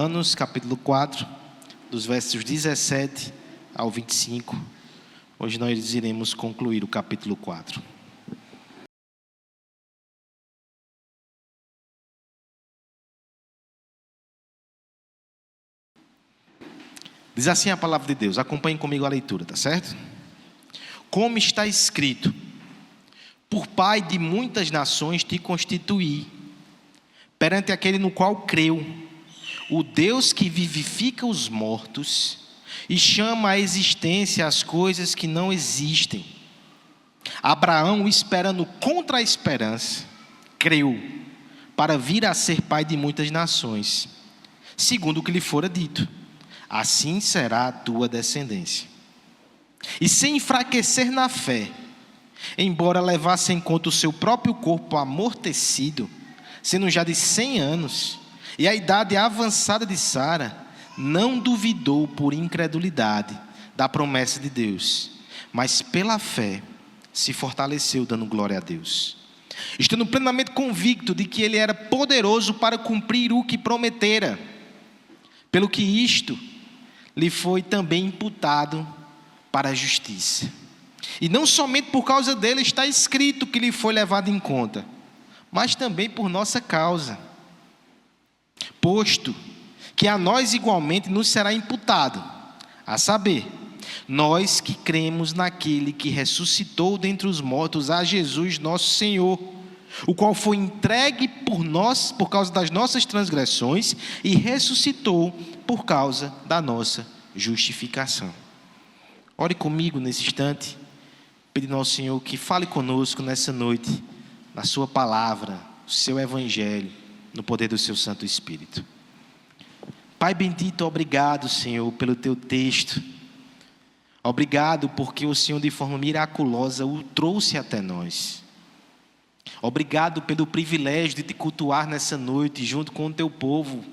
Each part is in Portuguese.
Romanos, capítulo 4, dos versos 17 ao 25. Hoje nós iremos concluir o capítulo 4. Diz assim a palavra de Deus, acompanhem comigo a leitura, tá certo? Como está escrito: por pai de muitas nações te constituí, perante aquele no qual creu, o Deus que vivifica os mortos e chama à existência as coisas que não existem. Abraão, esperando contra a esperança, creu, para vir a ser pai de muitas nações, segundo o que lhe fora dito: assim será a tua descendência. E sem enfraquecer na fé, embora levasse em conta o seu próprio corpo amortecido, sendo já de 100 anos, e a idade avançada de Sara, não duvidou por incredulidade da promessa de Deus, mas pela fé se fortaleceu, dando glória a Deus, estando plenamente convicto de que Ele era poderoso para cumprir o que prometera, pelo que isto lhe foi também imputado para a justiça. E não somente por causa dele está escrito que lhe foi levado em conta, mas também por nossa causa, posto que a nós igualmente nos será imputado, a saber, nós que cremos naquele que ressuscitou dentre os mortos a Jesus nosso Senhor, o qual foi entregue por nós, por causa das nossas transgressões, e ressuscitou por causa da nossa justificação. Ore comigo nesse instante, pedindo ao Senhor que fale conosco nessa noite, na sua palavra, o seu evangelho, no poder do seu Santo Espírito. Pai bendito, obrigado, Senhor, pelo teu texto. Obrigado porque o Senhor, de forma miraculosa, o trouxe até nós. Obrigado pelo privilégio de te cultuar nessa noite junto com o teu povo.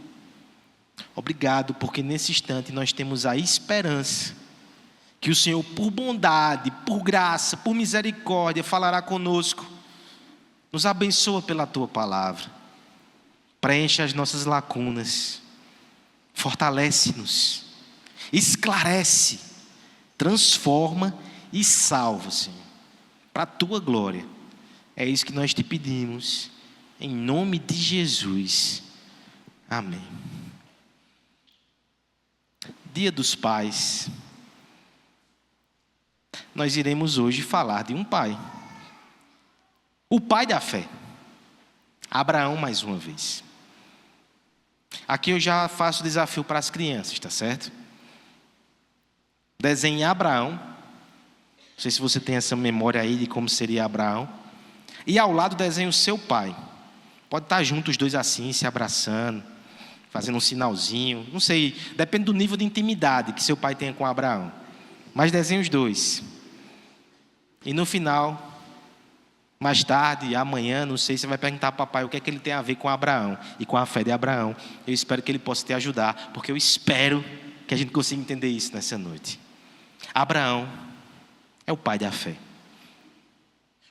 Obrigado porque nesse instante nós temos a esperança que o Senhor, por bondade, por graça, por misericórdia, falará conosco. Nos abençoa pela tua palavra. Preenche as nossas lacunas. Fortalece-nos. Esclarece. Transforma e salva, Senhor. Para a tua glória. É isso que nós te pedimos. Em nome de Jesus. Amém. Dia dos Pais. Nós iremos hoje falar de um pai. O pai da fé. Abraão, mais uma vez. Aqui eu já faço o desafio para as crianças, tá certo? Desenhe Abraão. Não sei se você tem essa memória aí de como seria Abraão. E ao lado desenhe o seu pai. Pode estar juntos os dois assim, se abraçando, fazendo um sinalzinho. Não sei, depende do nível de intimidade que seu pai tenha com Abraão. Mas desenhe os dois. E no final, mais tarde, amanhã, não sei, você vai perguntar ao papai o que é que ele tem a ver com Abraão e com a fé de Abraão. Eu espero que ele possa te ajudar, porque eu espero que a gente consiga entender isso nessa noite. Abraão é o pai da fé.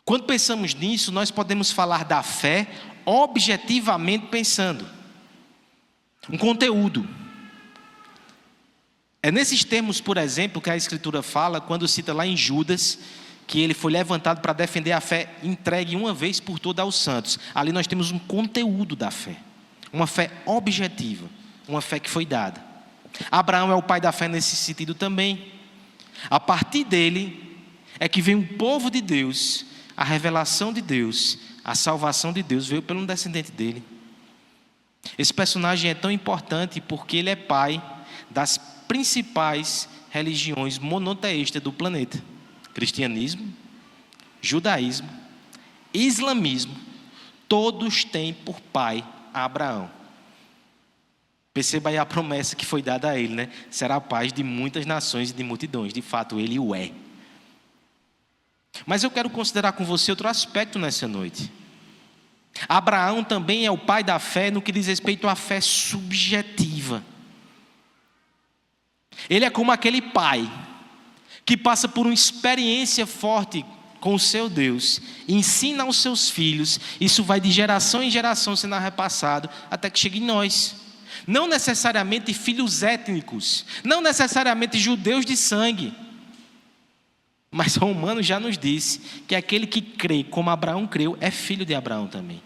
Quando pensamos nisso, nós podemos falar da fé objetivamente pensando. Um conteúdo. É nesses termos, por exemplo, que a Escritura fala, quando cita lá em Judas, que ele foi levantado para defender a fé entregue uma vez por todas aos santos. Ali nós temos um conteúdo da fé. Uma fé objetiva. Uma fé que foi dada. Abraão é o pai da fé nesse sentido também. A partir dele é que vem o povo de Deus, a revelação de Deus, a salvação de Deus veio pelo descendente dele. Esse personagem é tão importante porque ele é pai das principais religiões monoteístas do planeta. Cristianismo, judaísmo, islamismo, todos têm por pai Abraão. Perceba aí a promessa que foi dada a ele, né? Será pai de muitas nações e de multidões. De fato, ele o é. Mas eu quero considerar com você outro aspecto nessa noite. Abraão também é o pai da fé no que diz respeito à fé subjetiva. Ele é como aquele pai que passa por uma experiência forte com o seu Deus, ensina aos seus filhos, isso vai de geração em geração sendo repassado, até que chegue em nós. não necessariamente filhos étnicos, não necessariamente judeus de sangue. Mas Romanos já nos disse que aquele que crê como Abraão creu é filho de Abraão também.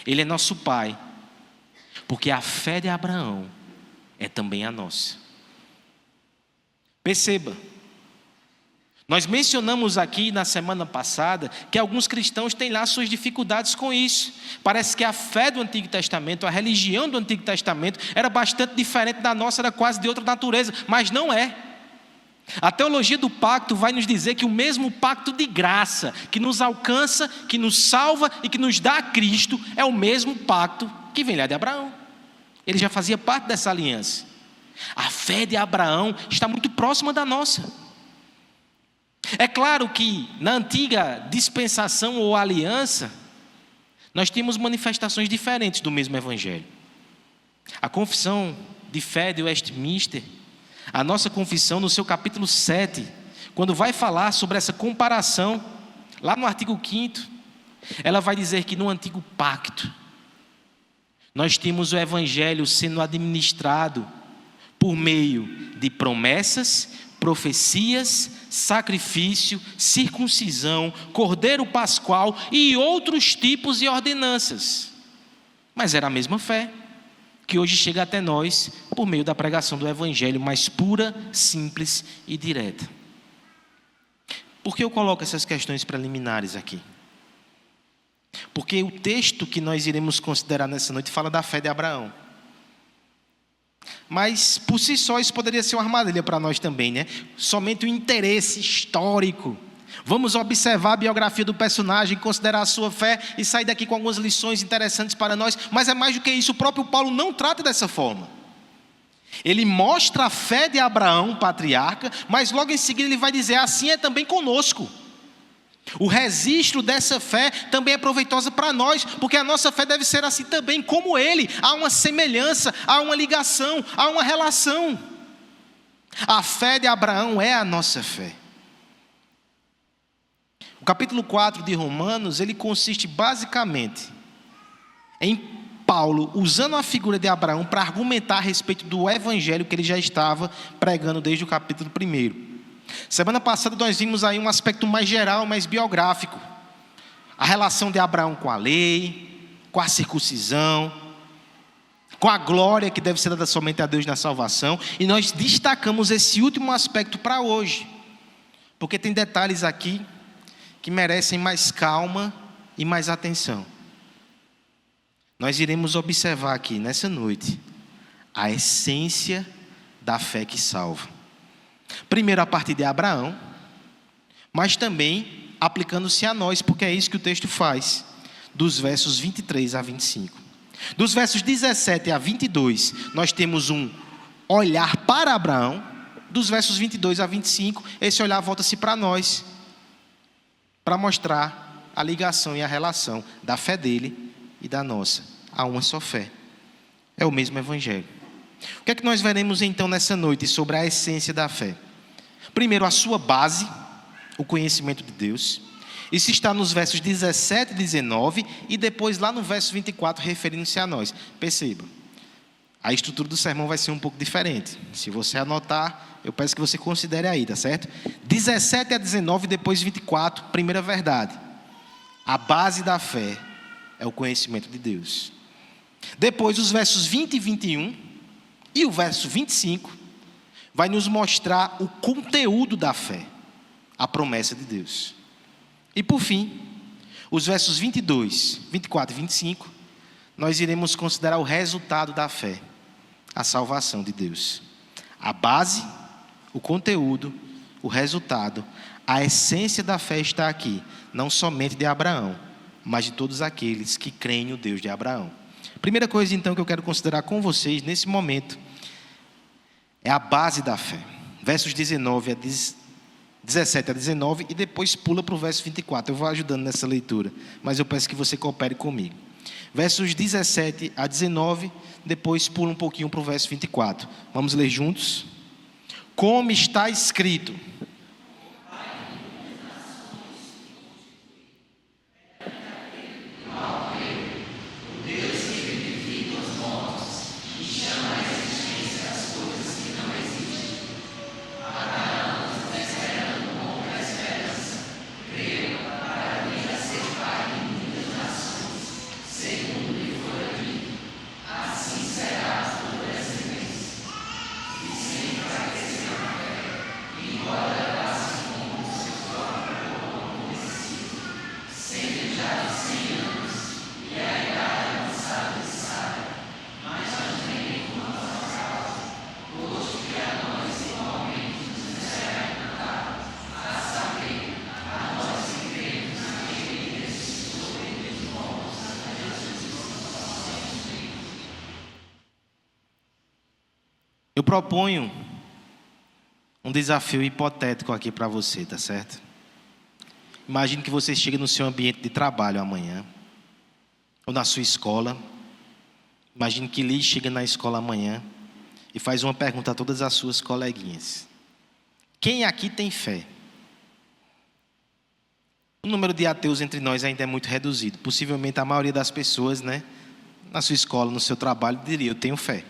Ele é nosso pai, porque a fé de Abraão é também a nossa. Perceba, nós mencionamos aqui na semana passada que alguns cristãos têm lá suas dificuldades com isso. Parece que a fé do Antigo Testamento, a religião do Antigo Testamento era bastante diferente da nossa, era quase de outra natureza, mas não é. A teologia do pacto vai nos dizer que o mesmo pacto de graça que nos alcança, que nos salva e que nos dá a Cristo é o mesmo pacto que vem lá de Abraão. Ele já fazia parte dessa aliança. A fé de Abraão está muito próxima da nossa. É claro que na antiga dispensação ou aliança, nós temos manifestações diferentes do mesmo evangelho. A confissão de fé de Westminster, a nossa confissão no seu capítulo 7, quando vai falar sobre essa comparação, lá no artigo 5º, ela vai dizer que no antigo pacto, nós temos o evangelho sendo administrado por meio de promessas, profecias, sacrifício, circuncisão, cordeiro pascual e outros tipos de ordenanças. Mas era a mesma fé que hoje chega até nós por meio da pregação do evangelho mais pura, simples e direta. Por que eu coloco essas questões preliminares aqui? Porque o texto que nós iremos considerar nessa noite fala da fé de Abraão. Mas, por si só, isso poderia ser uma armadilha para nós também, né? Somente o interesse histórico. Vamos observar a biografia do personagem, considerar a sua fé e sair daqui com algumas lições interessantes para nós. Mas é mais do que isso, o próprio Paulo não trata dessa forma. Ele mostra a fé de Abraão, patriarca, mas logo em seguida ele vai dizer, assim é também conosco. O registro dessa fé também é proveitosa para nós, porque a nossa fé deve ser assim também, como ele. Há uma semelhança, há uma ligação, há uma relação. A fé de Abraão é a nossa fé. O capítulo 4 de Romanos, ele consiste basicamente em Paulo usando a figura de Abraão para argumentar a respeito do evangelho que ele já estava pregando desde o capítulo 1. Semana passada nós vimos aí um aspecto mais geral, mais biográfico. A relação de Abraão com a lei, com a circuncisão, com a glória que deve ser dada somente a Deus na salvação. E nós destacamos esse último aspecto para hoje, porque tem detalhes aqui que merecem mais calma e mais atenção. Nós iremos observar aqui nessa noite a essência da fé que salva. Primeiro a partir de Abraão, mas também aplicando-se a nós, porque é isso que o texto faz, dos versos 23 a 25. Dos versos 17 a 22, nós temos um olhar para Abraão. Dos versos 22 a 25, esse olhar volta-se para nós, para mostrar a ligação e a relação da fé dele e da nossa. Há uma só fé, é o mesmo evangelho. O que é que nós veremos então nessa noite sobre a essência da fé? Primeiro, a sua base, o conhecimento de Deus. Isso está nos versos 17 e 19 e depois lá no verso 24, referindo-se a nós. Perceba, a estrutura do sermão vai ser um pouco diferente. Se você anotar, eu peço que você considere aí, tá certo? 17 a 19, depois 24, primeira verdade. A base da fé é o conhecimento de Deus. Depois, os versos 20 e 21... E o verso 25 vai nos mostrar o conteúdo da fé, a promessa de Deus. E por fim, os versos 22, 24 e 25, nós iremos considerar o resultado da fé, a salvação de Deus. A base, o conteúdo, o resultado, a essência da fé está aqui, não somente de Abraão, mas de todos aqueles que creem no Deus de Abraão. Primeira coisa, então, que eu quero considerar com vocês nesse momento é a base da fé. Versos 17 a 19 e depois pula para o verso 24. Eu vou ajudando nessa leitura, mas eu peço que você coopere comigo. Versos 17 a 19, depois pula um pouquinho para o verso 24. Vamos ler juntos? Como está escrito. Deus que vivifica os mortos e chama Eu proponho um desafio hipotético aqui para você, tá certo? Imagine que você chega no seu ambiente de trabalho amanhã, ou na sua escola. Imagine que Liz chega na escola amanhã e faz uma pergunta a todas as suas coleguinhas: quem aqui tem fé? O número de ateus entre nós ainda é muito reduzido. Possivelmente a maioria das pessoas, né, na sua escola, no seu trabalho, diria: eu tenho fé.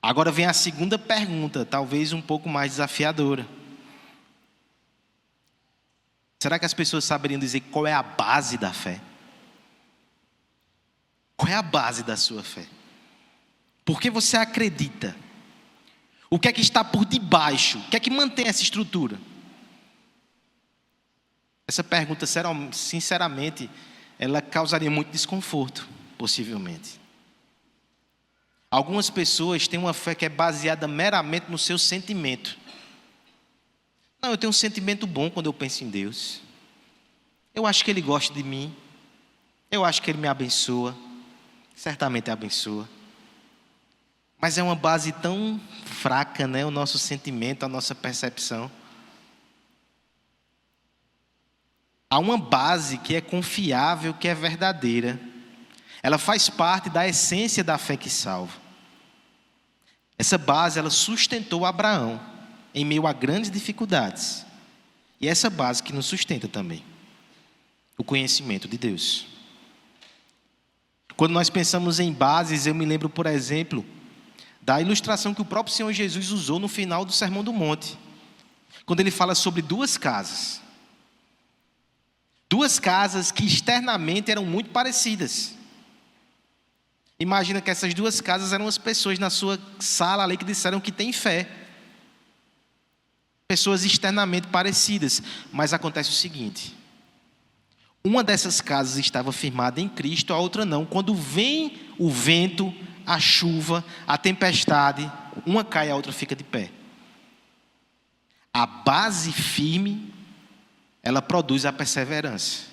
Agora vem a segunda pergunta, talvez um pouco mais desafiadora. Será que as pessoas saberiam dizer qual é a base da fé? Qual é a base da sua fé? Por que você acredita? O que é que está por debaixo? O que é que mantém essa estrutura? Essa pergunta, sinceramente, ela causaria muito desconforto, possivelmente. Algumas pessoas têm uma fé que é baseada meramente no seu sentimento. Não, eu tenho um sentimento bom quando eu penso em Deus. Eu acho que Ele gosta de mim. Eu acho que Ele me abençoa. Certamente abençoa. Mas é uma base tão fraca, né? O nosso sentimento, a nossa percepção. Há uma base que é confiável, que é verdadeira. Ela faz parte da essência da fé que salva. Essa base, ela sustentou Abraão em meio a grandes dificuldades. E é essa base que nos sustenta também. O conhecimento de Deus. Quando nós pensamos em bases, eu me lembro, por exemplo, da ilustração que o próprio Senhor Jesus usou no final do Sermão do Monte. Quando ele fala sobre duas casas. Duas casas que externamente eram muito parecidas. Imagina que essas duas casas eram as pessoas na sua sala ali que disseram que têm fé. Pessoas externamente parecidas. Mas acontece o seguinte: uma dessas casas estava firmada em Cristo, a outra não. Quando vem o vento, a chuva, a tempestade, uma cai, a outra fica de pé. A base firme, ela produz a perseverança.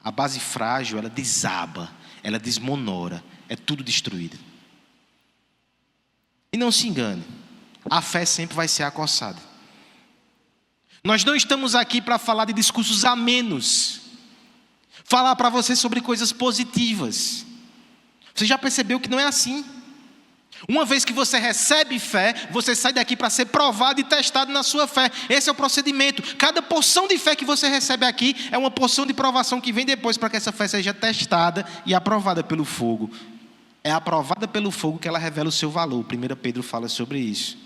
A base frágil, ela desaba, ela desmonora, é tudo destruído. E não se engane, a fé sempre vai ser acossada. Nós não estamos aqui para falar de discursos amenos, falar para você sobre coisas positivas. Você já percebeu que não é assim? Uma vez que você recebe fé, você sai daqui para ser provado e testado na sua fé. Esse é o procedimento. Cada porção de fé que você recebe aqui é uma porção de provação que vem depois para que essa fé seja testada e aprovada pelo fogo. É aprovada pelo fogo que ela revela o seu valor. 1 Pedro fala sobre isso.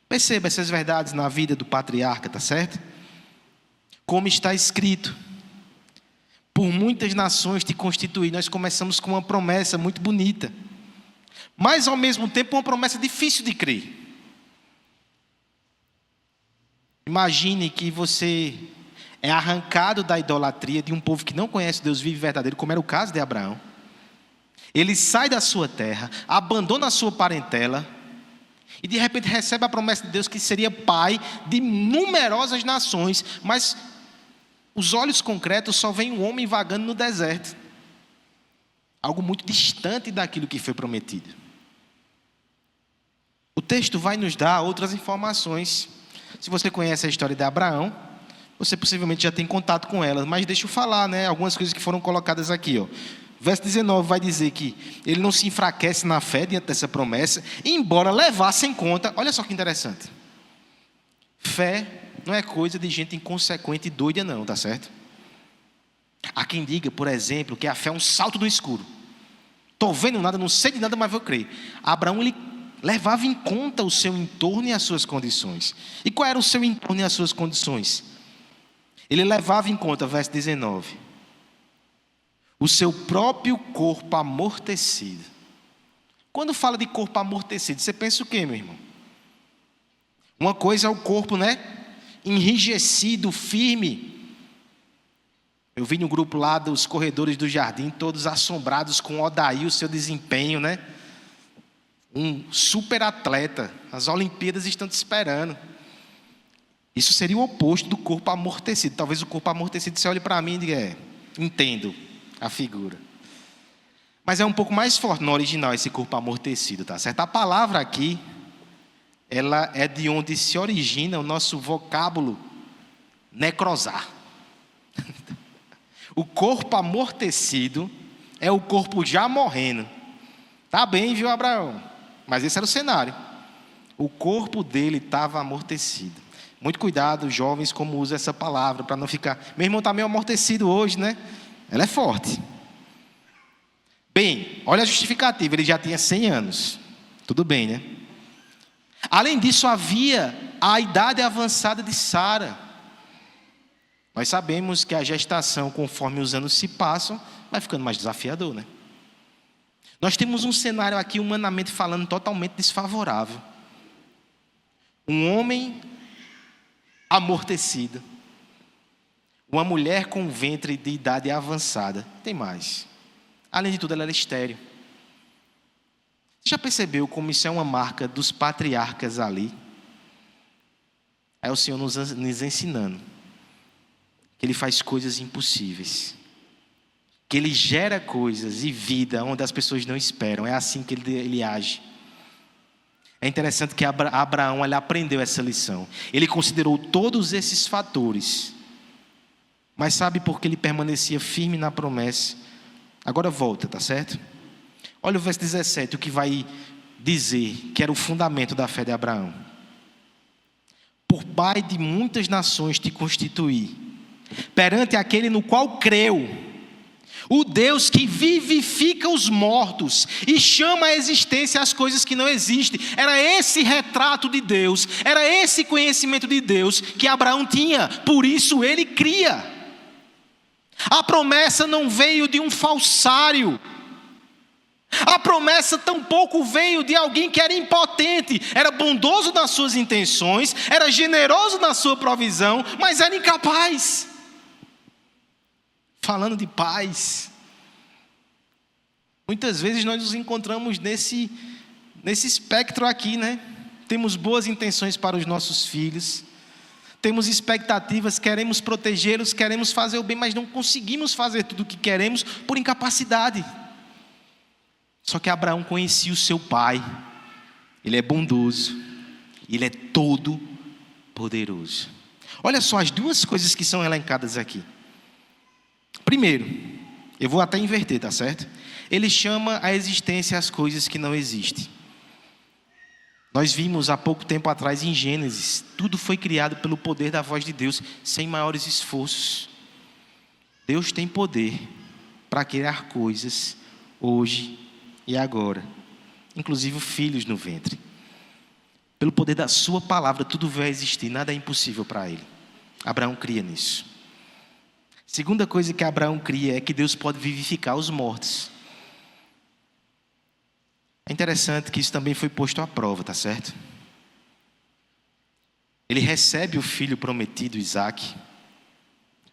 Perceba essas verdades na vida do patriarca, tá certo? Como está escrito: por muitas nações te constituí. Nós começamos com uma promessa muito bonita, mas ao mesmo tempo uma promessa difícil de crer. Imagine que você é arrancado da idolatria de um povo que não conhece Deus vivo e verdadeiro, como era o caso de Abraão. Ele sai da sua terra, abandona a sua parentela e de repente recebe a promessa de Deus que seria pai de numerosas nações, mas os olhos concretos só veem um homem vagando no deserto. Algo muito distante daquilo que foi prometido. O texto vai nos dar outras informações. Se você conhece a história de Abraão, você possivelmente já tem contato com ela, mas deixa eu falar, né, algumas coisas que foram colocadas aqui, ó. Verso 19 vai dizer que ele não se enfraquece na fé diante dessa promessa, embora levasse em conta, olha só que interessante. Fé não é coisa de gente inconsequente e doida não, tá certo? Há quem diga, por exemplo, que a fé é um salto no escuro. Estou vendo nada, não sei de nada, mas vou crer. Abraão, ele levava em conta o seu entorno e as suas condições. E qual era o seu entorno e as suas condições? Ele levava em conta, verso 19, o seu próprio corpo amortecido. Quando fala de corpo amortecido, você pensa o quê, meu irmão? Uma coisa é o corpo, né, enrijecido, firme. Eu vi no grupo lá dos corredores do jardim, todos assombrados com o Odair, o seu desempenho, né? Um super atleta, as Olimpíadas estão te esperando. Isso seria o oposto do corpo amortecido. Talvez o corpo amortecido, você olhe para mim e diga: entendo a figura. Mas é um pouco mais forte no original esse corpo amortecido, tá certo? A palavra aqui, ela é de onde se origina o nosso vocábulo necrosar. O corpo amortecido é o corpo já morrendo. Tá bem, viu, Abraão? Mas esse era o cenário. O corpo dele estava amortecido. Muito cuidado, jovens, como usa essa palavra, para não ficar... Meu irmão está meio amortecido hoje, né? Ela é forte. Bem, olha a justificativa, ele já tinha 100 anos. Tudo bem, né? Além disso, havia a idade avançada de Sara. Nós sabemos que a gestação, conforme os anos se passam, vai ficando mais desafiador, né? Nós temos um cenário aqui, humanamente falando, totalmente desfavorável. Um homem amortecido. Uma mulher com ventre de idade avançada. Tem mais. Além de tudo, ela era estéril. Você já percebeu como isso é uma marca dos patriarcas ali? É o Senhor nos ensinando que Ele faz coisas impossíveis. Que Ele gera coisas e vida onde as pessoas não esperam. É assim que Ele age. É interessante que Abraão ele aprendeu essa lição. Ele considerou todos esses fatores. Mas sabe por que ele permanecia firme na promessa? Agora volta, tá certo? Olha o verso 17, o que vai dizer que era o fundamento da fé de Abraão. Por pai de muitas nações te constituí, perante aquele no qual creu, o Deus que vivifica os mortos e chama à existência as coisas que não existem. Era esse retrato de Deus, era esse conhecimento de Deus que Abraão tinha, por isso ele cria. A promessa não veio de um falsário. A promessa tampouco veio de alguém que era impotente, era bondoso nas suas intenções, era generoso na sua provisão, mas era incapaz. Falando de paz, muitas vezes nós nos encontramos nesse espectro aqui, né? Temos boas intenções para os nossos filhos, temos expectativas, queremos protegê-los, queremos fazer o bem, mas não conseguimos fazer tudo o que queremos por incapacidade. Só que Abraão conhecia o seu pai, ele é bondoso, ele é todo poderoso. Olha só as duas coisas que são elencadas aqui. Primeiro, eu vou até inverter, tá certo? Ele chama à existência as coisas que não existem. Nós vimos há pouco tempo atrás em Gênesis, tudo foi criado pelo poder da voz de Deus, sem maiores esforços. Deus tem poder para criar coisas hoje e agora, inclusive filhos no ventre. Pelo poder da sua palavra, tudo vai existir, nada é impossível para ele. Abraão cria nisso. Segunda coisa que Abraão cria é que Deus pode vivificar os mortos. É interessante que isso também foi posto à prova, tá certo? Ele recebe o filho prometido, Isaque,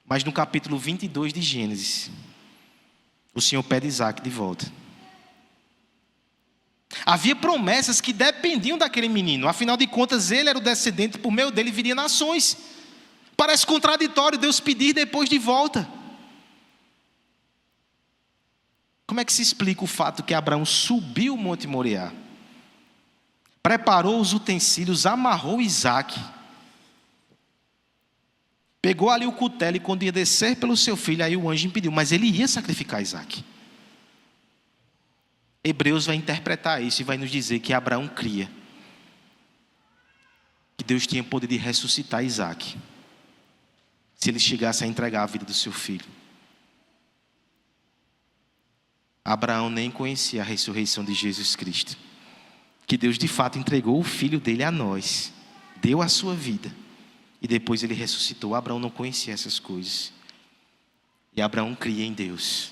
mas no capítulo 22 de Gênesis, o Senhor pede Isaque de volta. Havia promessas que dependiam daquele menino, afinal de contas ele era o descendente, por meio dele viria nações. Parece contraditório Deus pedir depois de volta. Como é que se explica o fato que Abraão subiu o Monte Moriá, preparou os utensílios, amarrou Isaque, pegou ali o cutelo e quando ia descer pelo seu filho, aí o anjo impediu, mas ele ia sacrificar Isaque. Hebreus vai interpretar isso e vai nos dizer que Abraão cria que Deus tinha poder de ressuscitar Isaque, se ele chegasse a entregar a vida do seu filho. Abraão nem conhecia a ressurreição de Jesus Cristo, que Deus de fato entregou o filho dele a nós, deu a sua vida, e depois ele ressuscitou. Abraão não conhecia essas coisas, e Abraão cria em Deus,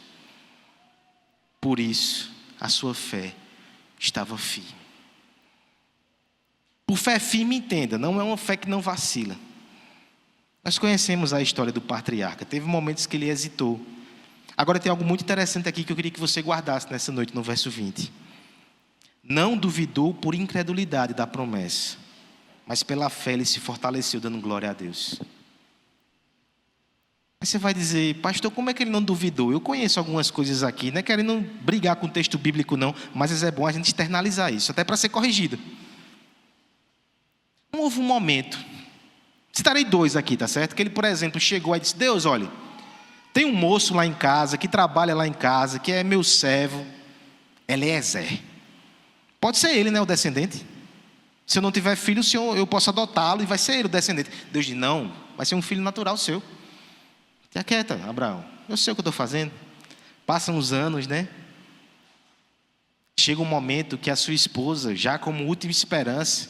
por isso a sua fé estava firme. Por fé firme, entenda, não é uma fé que não vacila. Nós conhecemos a história do patriarca. Teve momentos que ele hesitou. Agora tem algo muito interessante aqui que eu queria que você guardasse nessa noite, no verso 20. Não duvidou por incredulidade da promessa, mas pela fé ele se fortaleceu, dando glória a Deus. Aí você vai dizer, pastor, como é que ele não duvidou? Eu conheço algumas coisas aqui, não é querendo brigar com o texto bíblico não, mas é bom a gente externalizar isso, até para ser corrigido. Não houve um momento, citarei 2 aqui, tá certo? Que ele, por exemplo, chegou e disse, Deus, olha, tem um moço lá em casa, que trabalha lá em casa, que é meu servo, Eliezer. Pode ser ele, né, o descendente. Se eu não tiver filho, eu posso adotá-lo e vai ser ele o descendente. Deus diz, não, vai ser um filho natural seu. Fica quieta, Abraão. Eu sei o que eu estou fazendo. Passam os anos, né? Chega um momento que a sua esposa, já como última esperança,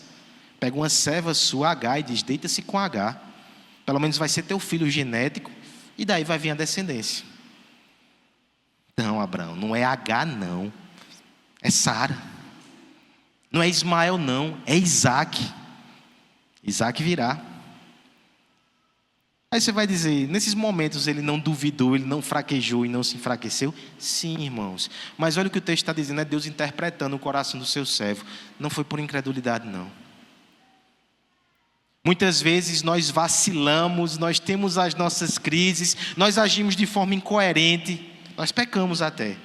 pega uma serva sua, H, e diz, deita-se com H. Pelo menos vai ser teu filho genético, e daí vai vir a descendência. Não, Abraão, não é H não. É Sara. Não é Ismael não, é Isaac. Isaac virá. Aí você vai dizer, nesses momentos ele não duvidou, ele não fraquejou e não se enfraqueceu? Sim, irmãos. Mas olha o que o texto está dizendo, é Deus interpretando o coração do seu servo. Não foi por incredulidade, não. Muitas vezes nós vacilamos, nós temos as nossas crises, nós agimos de forma incoerente, nós pecamos até.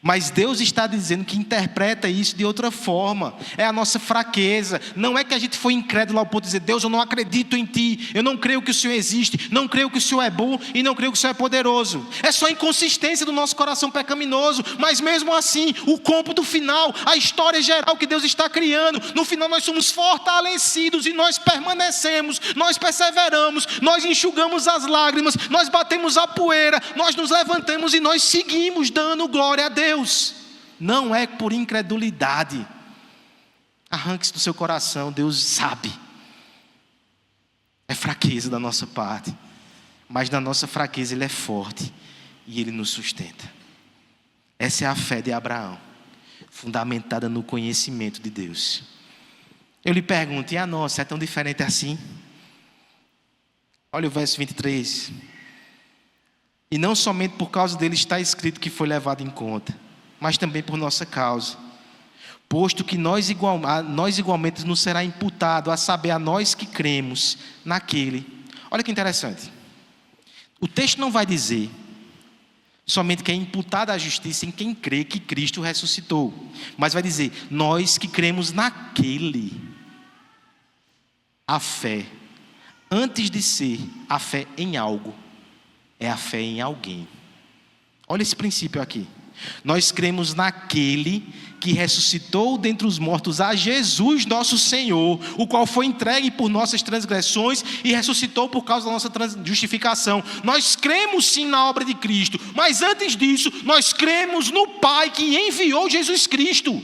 Mas Deus está dizendo que interpreta isso de outra forma. É a nossa fraqueza. Não é que a gente foi incrédulo ao ponto de dizer, Deus, eu não acredito em Ti. Eu não creio que o Senhor existe. Não creio que o Senhor é bom. E não creio que o Senhor é poderoso. É só a inconsistência do nosso coração pecaminoso. Mas mesmo assim, o cômputo final, a história geral que Deus está criando, no final nós somos fortalecidos e nós permanecemos. Nós perseveramos. Nós enxugamos as lágrimas. Nós batemos a poeira. Nós nos levantamos e nós seguimos dando glória a Deus. Não é por incredulidade. Arranque-se do seu coração, Deus sabe. É fraqueza da nossa parte, mas na nossa fraqueza Ele é forte e Ele nos sustenta. Essa é a fé de Abraão, fundamentada no conhecimento de Deus. Eu lhe pergunto, e a nossa é tão diferente assim? Olha o verso 23. E não somente por causa dele está escrito que foi levado em conta, mas também por nossa causa. Posto que nós igualmente nos será imputado, a saber, a nós que cremos naquele. Olha que interessante. O texto não vai dizer somente que é imputada a justiça em quem crê que Cristo ressuscitou, mas vai dizer, nós que cremos naquele. A fé, antes de ser a fé em algo, é a fé em alguém. Olha esse princípio aqui. Nós cremos naquele que ressuscitou dentre os mortos a Jesus nosso Senhor, o qual foi entregue por nossas transgressões e ressuscitou por causa da nossa justificação. Nós cremos sim na obra de Cristo, mas antes disso, nós cremos no Pai que enviou Jesus Cristo.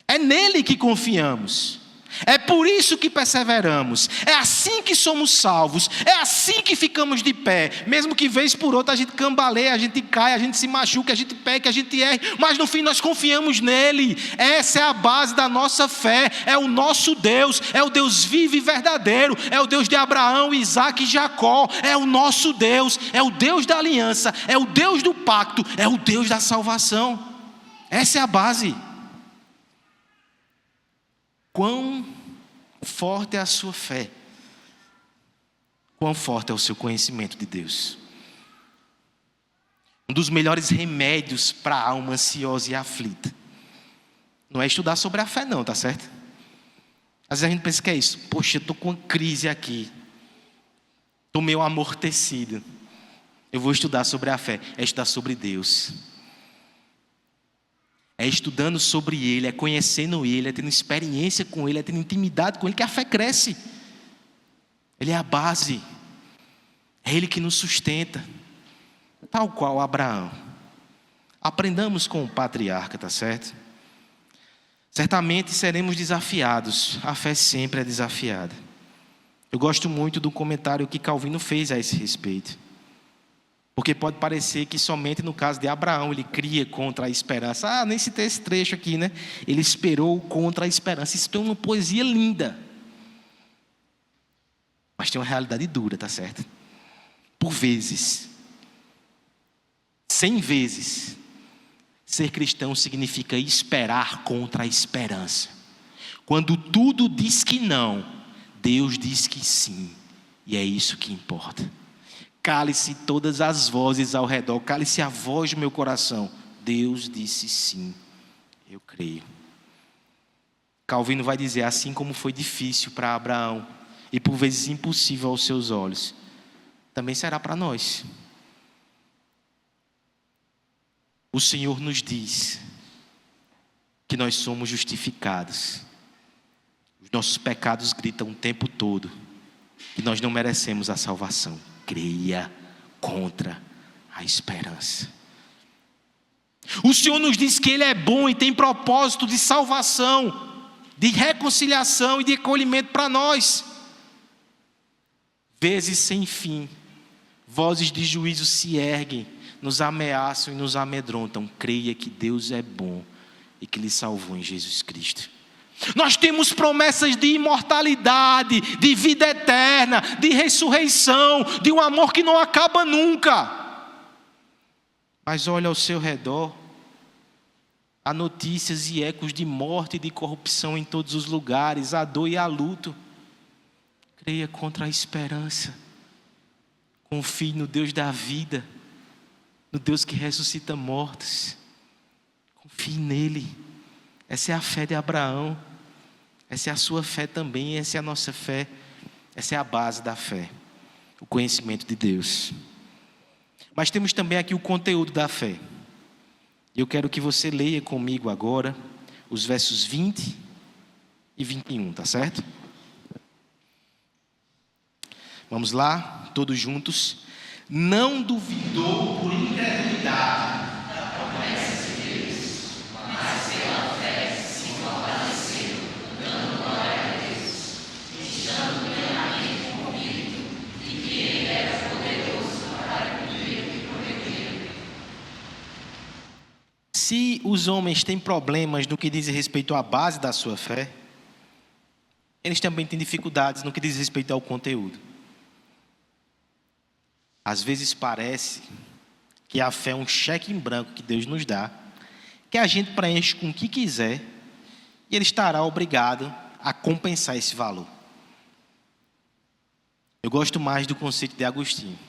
É nele que confiamos. É por isso que perseveramos. É assim que somos salvos. É assim que ficamos de pé. Mesmo que vez por outra a gente cambaleia, a gente cai, a gente se machuca, a gente peca, a gente erra. Mas no fim nós confiamos nele. Essa é a base da nossa fé. É o nosso Deus. É o Deus vivo e verdadeiro. É o Deus de Abraão, Isaac e Jacó. É o nosso Deus. É o Deus da aliança. É o Deus do pacto. É o Deus da salvação. Essa é a base. Quão forte é a sua fé? Quão forte é o seu conhecimento de Deus? Um dos melhores remédios para a alma ansiosa e aflita não é estudar sobre a fé não, tá certo? Às vezes a gente pensa que é isso. Poxa, eu estou com uma crise aqui. Estou meio amortecido. Eu vou estudar sobre a fé. É estudar sobre Deus. É estudando sobre Ele, é conhecendo Ele, é tendo experiência com Ele, é tendo intimidade com Ele, que a fé cresce. Ele é a base. É Ele que nos sustenta. Tal qual Abraão. Aprendamos com o patriarca, tá certo? Certamente seremos desafiados. A fé sempre é desafiada. Eu gosto muito do comentário que Calvino fez a esse respeito. Porque pode parecer que somente no caso de Abraão ele cria contra a esperança. Ah, nem citei esse trecho aqui, né? Ele esperou contra a esperança. Isso é uma poesia linda. Mas tem uma realidade dura, tá certo? Por vezes, 100 vezes, ser cristão significa esperar contra a esperança. Quando tudo diz que não, Deus diz que sim. E é isso que importa. Cale-se todas as vozes ao redor, cale-se a voz do meu coração. Deus disse sim, eu creio. Calvino vai dizer, assim como foi difícil para Abraão, e por vezes impossível aos seus olhos, também será para nós. O Senhor nos diz que nós somos justificados. Os nossos pecados gritam o tempo todo que nós não merecemos a salvação. Creia contra a esperança. O Senhor nos diz que Ele é bom e tem propósito de salvação, de reconciliação e de acolhimento para nós. Vezes sem fim, vozes de juízo se erguem, nos ameaçam e nos amedrontam. Creia que Deus é bom e que lhe salvou em Jesus Cristo. Nós temos promessas de imortalidade, de vida eterna, de ressurreição, de um amor que não acaba nunca. Mas olha ao seu redor, há notícias e ecos de morte e de corrupção em todos os lugares, há dor e há luto. Creia contra a esperança. Confie no Deus da vida, no Deus que ressuscita mortos. Confie nele. Essa é a fé de Abraão. Essa é a sua fé também. Essa é a nossa fé. Essa é a base da fé. O conhecimento de Deus. Mas temos também aqui o conteúdo da fé. Eu quero que você leia comigo agora os versos 20 e 21, tá certo? Vamos lá, todos juntos. Não duvidou por incredulidade da promessa de Deus, mas pela fé se fortaleceu, dando glória a Deus, estando plenamente convicto de que Ele era poderoso para cumprir o que prometeu. Se os homens têm problemas no que diz respeito à base da sua fé, eles também têm dificuldades no que diz respeito ao conteúdo. Às vezes parece que a fé é um cheque em branco que Deus nos dá, que a gente preenche com o que quiser, e Ele estará obrigado a compensar esse valor. Eu gosto mais do conceito de Agostinho.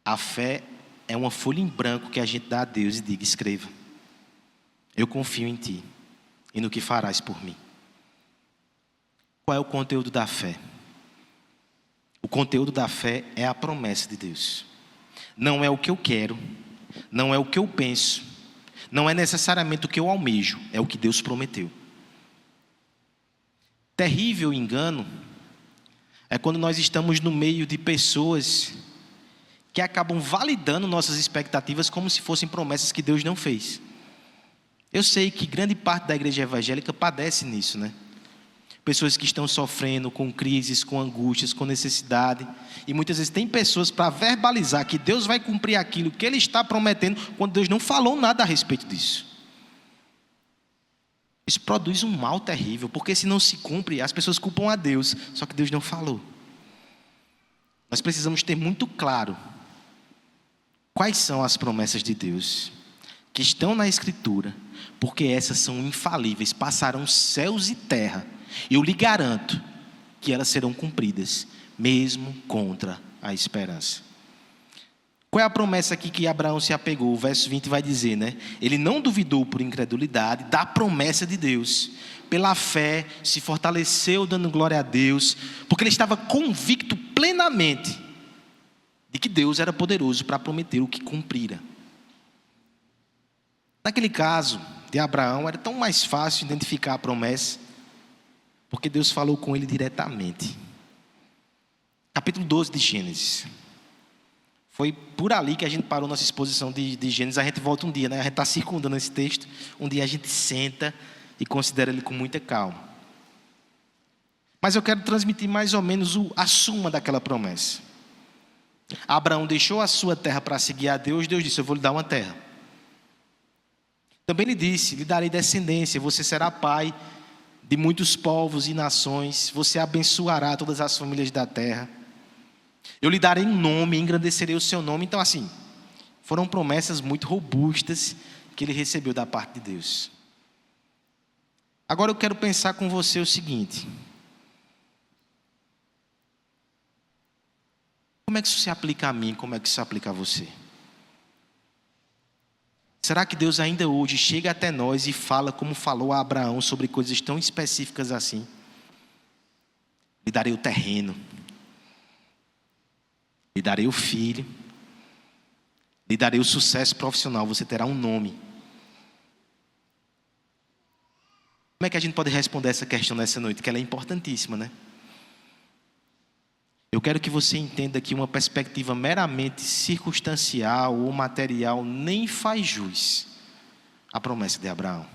A fé é uma folha em branco que a gente dá a Deus e diga, escreva. Eu confio em Ti e no que farás por mim. Qual é o conteúdo da fé? O conteúdo da fé é a promessa de Deus. Não é o que eu quero, não é o que eu penso, não é necessariamente o que eu almejo, é o que Deus prometeu. Terrível engano é quando nós estamos no meio de pessoas que acabam validando nossas expectativas como se fossem promessas que Deus não fez. Eu sei que grande parte da igreja evangélica padece nisso, né? Pessoas que estão sofrendo com crises, com angústias, com necessidade. E muitas vezes tem pessoas para verbalizar que Deus vai cumprir aquilo que Ele está prometendo, quando Deus não falou nada a respeito disso. Isso produz um mal terrível, porque se não se cumpre, as pessoas culpam a Deus, só que Deus não falou. Nós precisamos ter muito claro quais são as promessas de Deus que estão na Escritura, porque essas são infalíveis, passarão céus e terra. Eu lhe garanto que elas serão cumpridas, mesmo contra a esperança. Qual é a promessa aqui que Abraão se apegou? O verso 20 vai dizer, né? Ele não duvidou por incredulidade da promessa de Deus. Pela fé, se fortaleceu dando glória a Deus, porque ele estava convicto plenamente de que Deus era poderoso para prometer o que cumprira. Naquele caso de Abraão, era tão mais fácil identificar a promessa, porque Deus falou com ele diretamente. Capítulo 12 de Gênesis. Foi por ali que a gente parou nossa exposição de Gênesis. A gente volta um dia, né? A gente está circundando esse texto. Um dia a gente senta e considera ele com muita calma. Mas eu quero transmitir mais ou menos a suma daquela promessa. Abraão deixou a sua terra para seguir a Deus. Deus disse, eu vou lhe dar uma terra. Também lhe disse, lhe darei descendência, você será pai de muitos povos e nações, você abençoará todas as famílias da terra. Eu lhe darei um nome, engrandecerei o seu nome. Então assim, foram promessas muito robustas que ele recebeu da parte de Deus. Agora eu quero pensar com você o seguinte. Como é que isso se aplica a mim? Como é que isso se aplica a você? Será que Deus ainda hoje chega até nós e fala como falou a Abraão sobre coisas tão específicas assim? Lhe darei o terreno, lhe darei o filho, lhe darei o sucesso profissional, você terá um nome. Como é que a gente pode responder essa questão nessa noite? Que ela é importantíssima, né? Eu quero que você entenda que uma perspectiva meramente circunstancial ou material nem faz jus à promessa de Abraão.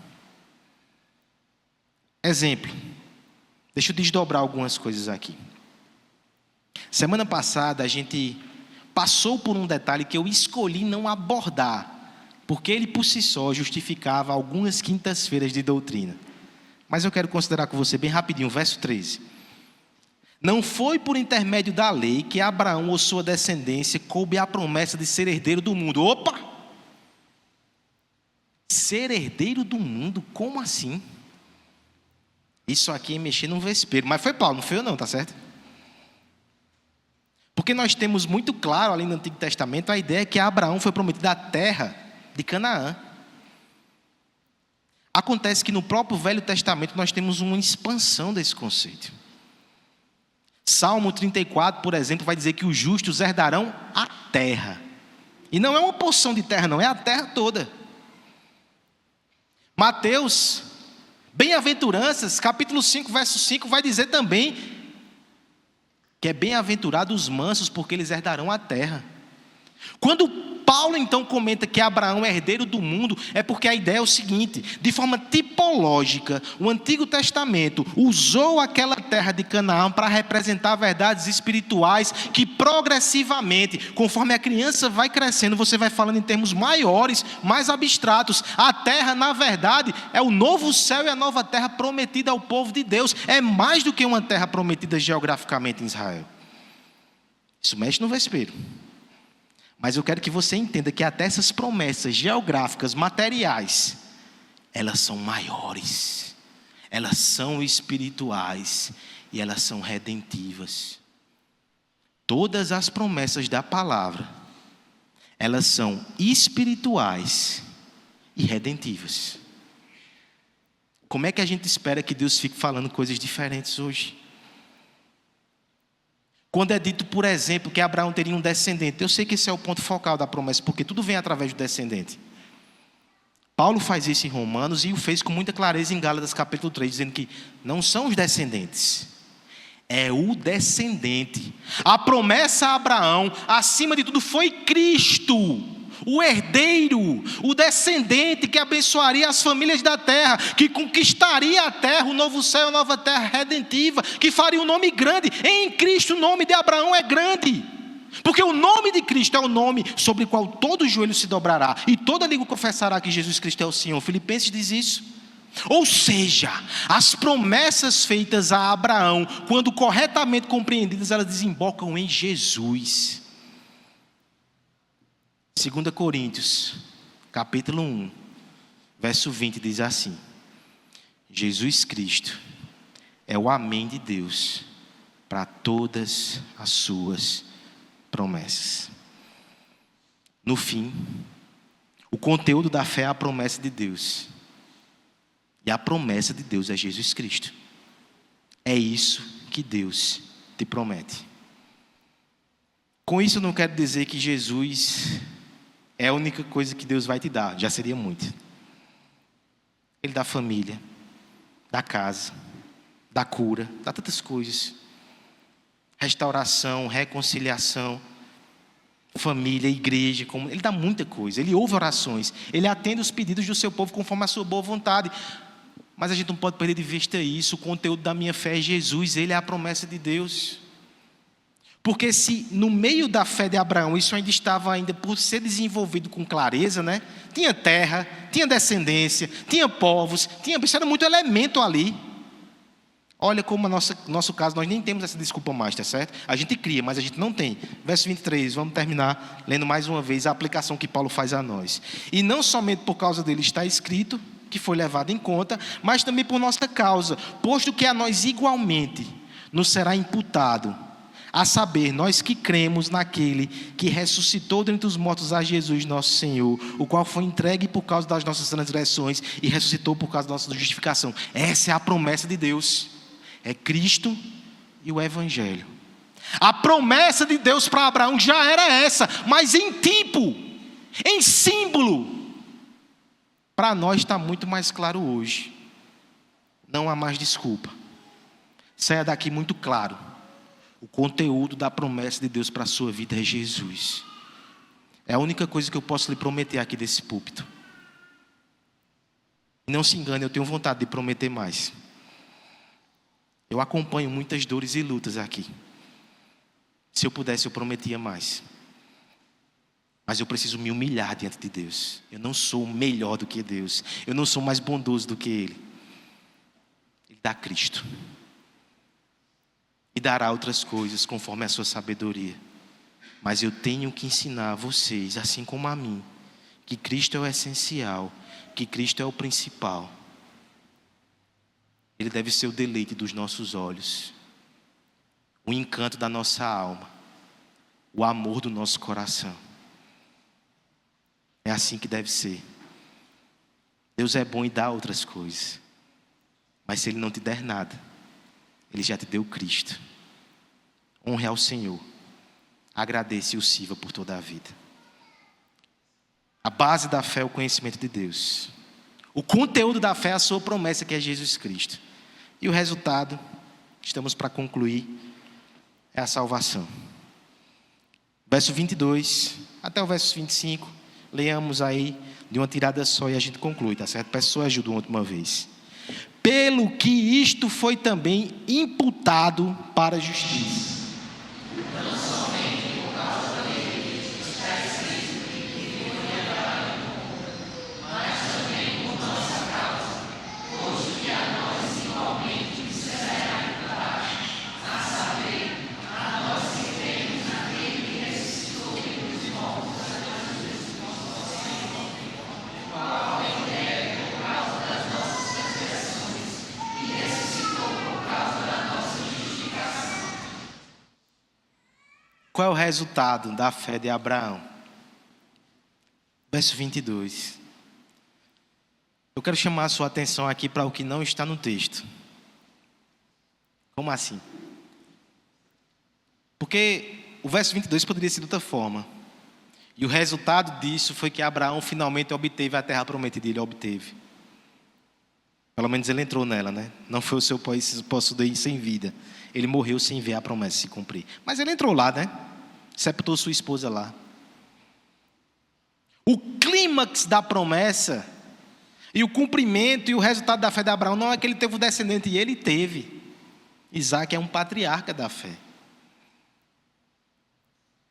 Exemplo. Deixa eu desdobrar algumas coisas aqui. Semana passada a gente passou por um detalhe que eu escolhi não abordar, porque ele por si só justificava algumas quintas-feiras de doutrina. Mas eu quero considerar com você bem rapidinho, verso 13. Não foi por intermédio da lei que Abraão ou sua descendência coube a promessa de ser herdeiro do mundo. Opa! Ser herdeiro do mundo? Como assim? Isso aqui é mexer num vespeiro. Mas foi Paulo, não foi eu não, tá certo? Porque nós temos muito claro ali no Antigo Testamento a ideia que Abraão foi prometido a terra de Canaã. Acontece que no próprio Velho Testamento nós temos uma expansão desse conceito. Salmo 34, por exemplo, vai dizer que os justos herdarão a terra. E não é uma porção de terra, não, é a terra toda. Mateus, Bem-aventuranças, capítulo 5, verso 5, vai dizer também que é bem-aventurado os mansos, porque eles herdarão a terra. Quando Paulo então comenta que Abraão é herdeiro do mundo, é porque a ideia é o seguinte: de forma tipológica, o Antigo Testamento usou aquela terra de Canaã para representar verdades espirituais que progressivamente, conforme a criança vai crescendo, você vai falando em termos maiores, mais abstratos. A terra, na verdade, é o novo céu e a nova terra prometida ao povo de Deus. É mais do que uma terra prometida geograficamente em Israel. Isso mexe no vespeiro. Mas eu quero que você entenda que até essas promessas geográficas, materiais, elas são maiores, elas são espirituais e elas são redentivas. Todas as promessas da palavra, elas são espirituais e redentivas. Como é que a gente espera que Deus fique falando coisas diferentes hoje? Quando é dito, por exemplo, que Abraão teria um descendente, eu sei que esse é o ponto focal da promessa, porque tudo vem através do descendente. Paulo faz isso em Romanos e o fez com muita clareza em Gálatas capítulo 3, dizendo que não são os descendentes, é o descendente. A promessa a Abraão, acima de tudo, foi Cristo, o herdeiro, o descendente que abençoaria as famílias da terra, que conquistaria a terra, o novo céu e a nova terra redentiva, que faria um nome grande. Em Cristo o nome de Abraão é grande, porque o nome de Cristo é o nome sobre o qual todo joelho se dobrará e toda língua confessará que Jesus Cristo é o Senhor. Filipenses diz isso. Ou seja, as promessas feitas a Abraão, quando corretamente compreendidas, elas desembocam em Jesus. 2 Coríntios, capítulo 1, verso 20, diz assim: Jesus Cristo é o amém de Deus para todas as suas promessas. No fim, o conteúdo da fé é a promessa de Deus. E a promessa de Deus é Jesus Cristo. É isso que Deus te promete. Com isso eu não quero dizer que Jesus é a única coisa que Deus vai te dar, já seria muito. Ele dá família, dá casa, dá cura, dá tantas coisas. Restauração, reconciliação, família, igreja, ele dá muita coisa. Ele ouve orações, ele atende os pedidos do seu povo conforme a sua boa vontade. Mas a gente não pode perder de vista isso. O conteúdo da minha fé é Jesus, ele é a promessa de Deus. Porque se no meio da fé de Abraão isso ainda estava por ser desenvolvido com clareza, né? Tinha terra, tinha descendência, tinha povos, isso era muito elemento ali. Olha como nosso caso, nós nem temos essa desculpa mais, tá certo? A gente cria, mas a gente não tem. Verso 23, vamos terminar lendo mais uma vez a aplicação que Paulo faz a nós. E não somente por causa dele está escrito, que foi levado em conta, mas também por nossa causa, posto que a nós igualmente nos será imputado A saber, nós que cremos naquele que ressuscitou dentre os mortos a Jesus nosso Senhor, o qual foi entregue por causa das nossas transgressões e ressuscitou por causa da nossa justificação. Essa é a promessa de Deus. É Cristo e o Evangelho. A promessa de Deus para Abraão já era essa, mas em tipo, em símbolo. Para nós está muito mais claro hoje. Não há mais desculpa. Saia daqui muito claro. O conteúdo da promessa de Deus para a sua vida é Jesus. É a única coisa que eu posso lhe prometer aqui desse púlpito. E não se engane, eu tenho vontade de prometer mais. Eu acompanho muitas dores e lutas aqui. Se eu pudesse, eu prometia mais. Mas eu preciso me humilhar diante de Deus. Eu não sou melhor do que Deus. Eu não sou mais bondoso do que Ele. Ele dá Cristo. E dará outras coisas conforme a sua sabedoria. Mas eu tenho que ensinar a vocês, assim como a mim, que Cristo é o essencial, que Cristo é o principal. Ele deve ser o deleite dos nossos olhos, o encanto da nossa alma, o amor do nosso coração. É assim que deve ser. Deus é bom e dá outras coisas. Mas se Ele não te der nada, Ele já te deu Cristo. Honre ao Senhor. Agradeça e o sirva por toda a vida. A base da fé é o conhecimento de Deus. O conteúdo da fé é a sua promessa, que é Jesus Cristo. E o resultado, estamos para concluir, é a salvação. Verso 22 até o verso 25. Leamos aí de uma tirada só e a gente conclui, tá certo? Peço sua ajuda uma última vez. Pelo que isto foi também imputado para a justiça. Qual é o resultado da fé de Abraão? Verso 22. Eu quero chamar a sua atenção aqui para o que não está no texto. Como assim? Porque o verso 22 poderia ser de outra forma. E o resultado disso foi que Abraão finalmente obteve a terra prometida. Ele obteve. Pelo menos ele entrou nela, né? Não foi o seu possuidor sem vida. Ele morreu sem ver a promessa se cumprir. Mas ele entrou lá, né? Sepultou sua esposa lá. O clímax da promessa e o cumprimento e o resultado da fé de Abraão não é que ele teve um descendente, e ele teve. Isaac é um patriarca da fé.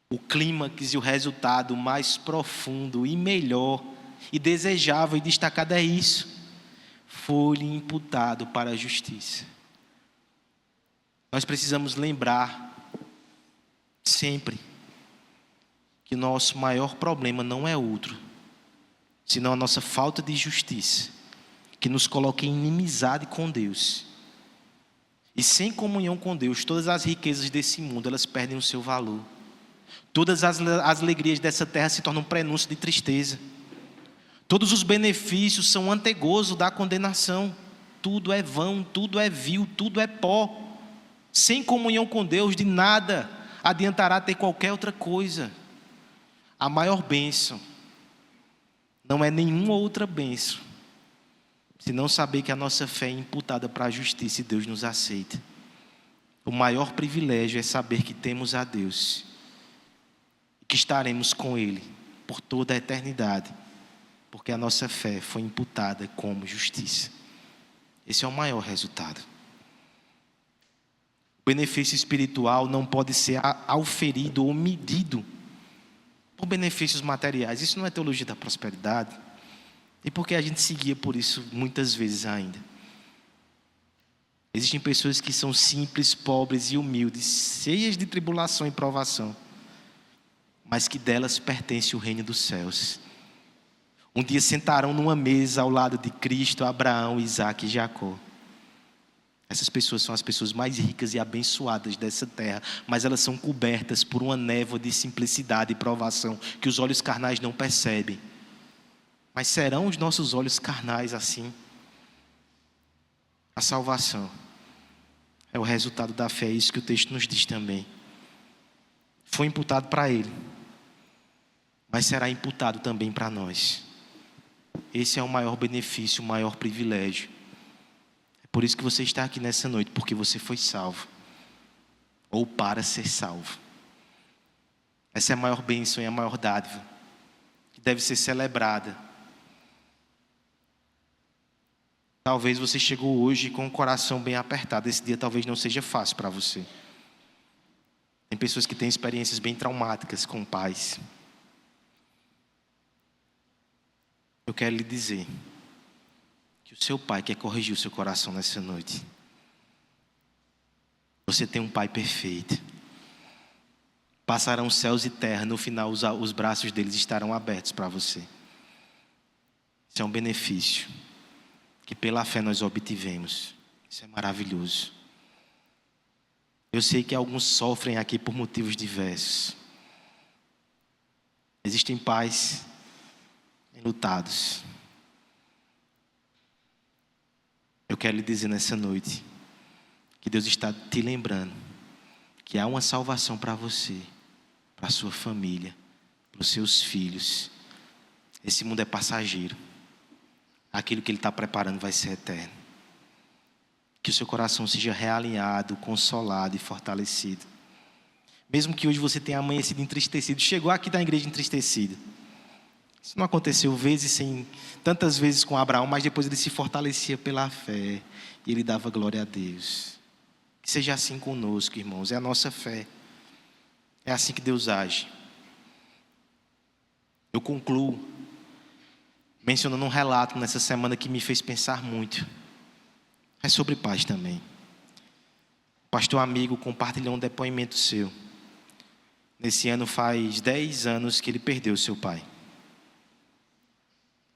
O clímax e o resultado mais profundo e melhor e desejável e destacado é isso. Foi-lhe imputado para a justiça. Nós precisamos lembrar sempre que o nosso maior problema não é outro, senão a nossa falta de justiça, que nos coloca em inimizade com Deus. E sem comunhão com Deus, todas as riquezas desse mundo, elas perdem o seu valor. Todas as alegrias dessa terra se tornam um prenúncio de tristeza. Todos os benefícios são antegozo da condenação. Tudo é vão, tudo é vil, tudo é pó. Sem comunhão com Deus, de nada adiantará ter qualquer outra coisa. A maior bênção não é nenhuma outra bênção, senão saber que a nossa fé é imputada para a justiça e Deus nos aceita. O maior privilégio é saber que temos a Deus e que estaremos com Ele por toda a eternidade, porque a nossa fé foi imputada como justiça. Esse é o maior resultado. O benefício espiritual não pode ser auferido ou medido por benefícios materiais. Isso não é teologia da prosperidade. E porque a gente seguia por isso muitas vezes ainda. Existem pessoas que são simples, pobres e humildes, cheias de tribulação e provação, mas que delas pertence o reino dos céus. Um dia sentarão numa mesa ao lado de Cristo, Abraão, Isaque e Jacó. Essas pessoas são as pessoas mais ricas e abençoadas dessa terra, mas elas são cobertas por uma névoa de simplicidade e provação que os olhos carnais não percebem. Mas serão os nossos olhos carnais assim? A salvação é o resultado da fé, é isso que o texto nos diz também. Foi imputado para ele, mas será imputado também para nós. Esse é o maior benefício, o maior privilégio. É por isso que você está aqui nessa noite, porque você foi salvo, ou para ser salvo. Essa é a maior bênção e a maior dádiva, que deve ser celebrada. Talvez você chegou hoje com o coração bem apertado. Esse dia talvez não seja fácil para você. Tem pessoas que têm experiências bem traumáticas com pais. Eu quero lhe dizer que o seu pai quer corrigir o seu coração nessa noite. Você tem um pai perfeito. Passarão céus e terra, no final os braços deles estarão abertos para você. Isso é um benefício que pela fé nós obtivemos. Isso é maravilhoso. Eu sei que alguns sofrem aqui por motivos diversos. Existem pais enlutados. Eu quero lhe dizer nessa noite que Deus está te lembrando que há uma salvação para você, para a sua família, para os seus filhos. Esse mundo é passageiro. Aquilo que Ele está preparando vai ser eterno. Que o seu coração seja realinhado, consolado e fortalecido. Mesmo que hoje você tenha amanhecido entristecido, chegou aqui da igreja entristecido. Isso não aconteceu tantas vezes com Abraão, mas depois ele se fortalecia pela fé e ele dava glória a Deus. Que seja assim conosco, irmãos. É a nossa fé. É assim que Deus age. Eu concluo mencionando um relato nessa semana que me fez pensar muito. É sobre paz também. O pastor amigo compartilhou um depoimento seu. Nesse ano faz 10 anos que ele perdeu seu pai.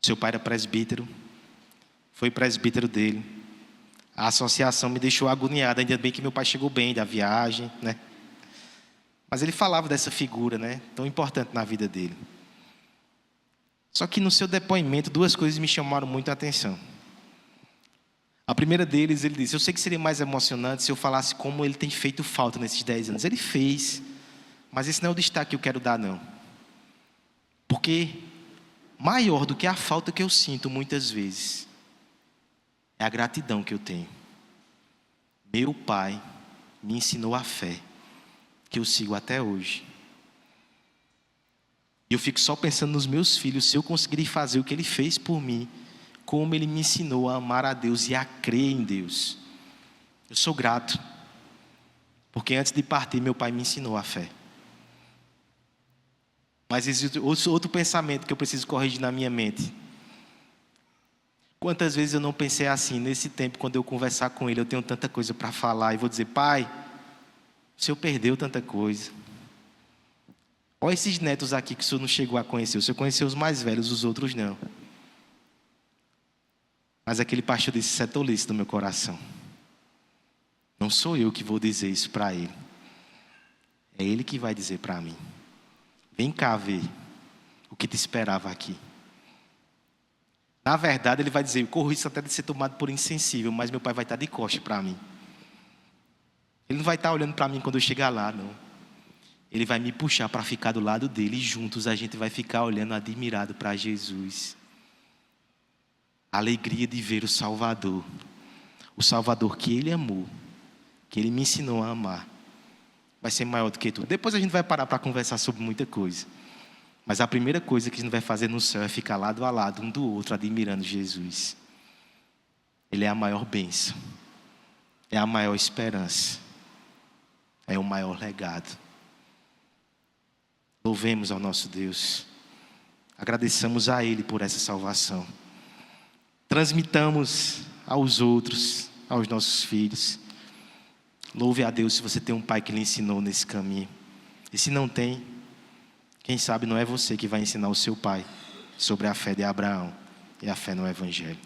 Seu pai era presbítero. Foi presbítero dele. A associação me deixou agoniado. Ainda bem que meu pai chegou bem da viagem, né? Mas ele falava dessa figura, né? Tão importante na vida dele. Só que no seu depoimento, 2 coisas me chamaram muito a atenção. A primeira deles, ele disse: eu sei que seria mais emocionante se eu falasse como ele tem feito falta nesses 10 anos. Ele fez, mas esse não é o destaque que eu quero dar, não. Porque maior do que a falta que eu sinto muitas vezes é a gratidão que eu tenho. Meu pai me ensinou a fé, que eu sigo até hoje. E eu fico só pensando nos meus filhos, se eu conseguir fazer o que ele fez por mim, como ele me ensinou a amar a Deus e a crer em Deus. Eu sou grato, porque antes de partir, meu pai me ensinou a fé. Mas existe outro pensamento que eu preciso corrigir na minha mente. Quantas vezes eu não pensei assim, nesse tempo, quando eu conversar com ele, eu tenho tanta coisa para falar, e vou dizer: pai, o senhor perdeu tanta coisa. Olha esses netos aqui que o senhor não chegou a conhecer. O senhor conheceu os mais velhos, os outros não. Mas aquele pastor disse: isso é tolice do meu coração. Não sou eu que vou dizer isso para ele. É ele que vai dizer para mim. Vem cá ver o que te esperava aqui. Na verdade, ele vai dizer: eu corro isso até de ser tomado por insensível, mas meu pai vai estar de costas para mim. Ele não vai estar olhando para mim quando eu chegar lá, não. Ele vai me puxar para ficar do lado dele e juntos a gente vai ficar olhando admirado para Jesus. A alegria de ver o Salvador que Ele amou, que Ele me ensinou a amar, vai ser maior do que tudo. Depois a gente vai parar para conversar sobre muita coisa. Mas a primeira coisa que a gente vai fazer no céu é ficar lado a lado, um do outro, admirando Jesus. Ele é a maior bênção, é a maior esperança, é o maior legado. Louvemos ao nosso Deus. Agradeçamos a Ele por essa salvação. Transmitamos aos outros, aos nossos filhos. Louve a Deus se você tem um pai que lhe ensinou nesse caminho. E se não tem, quem sabe não é você que vai ensinar o seu pai sobre a fé de Abraão e a fé no Evangelho.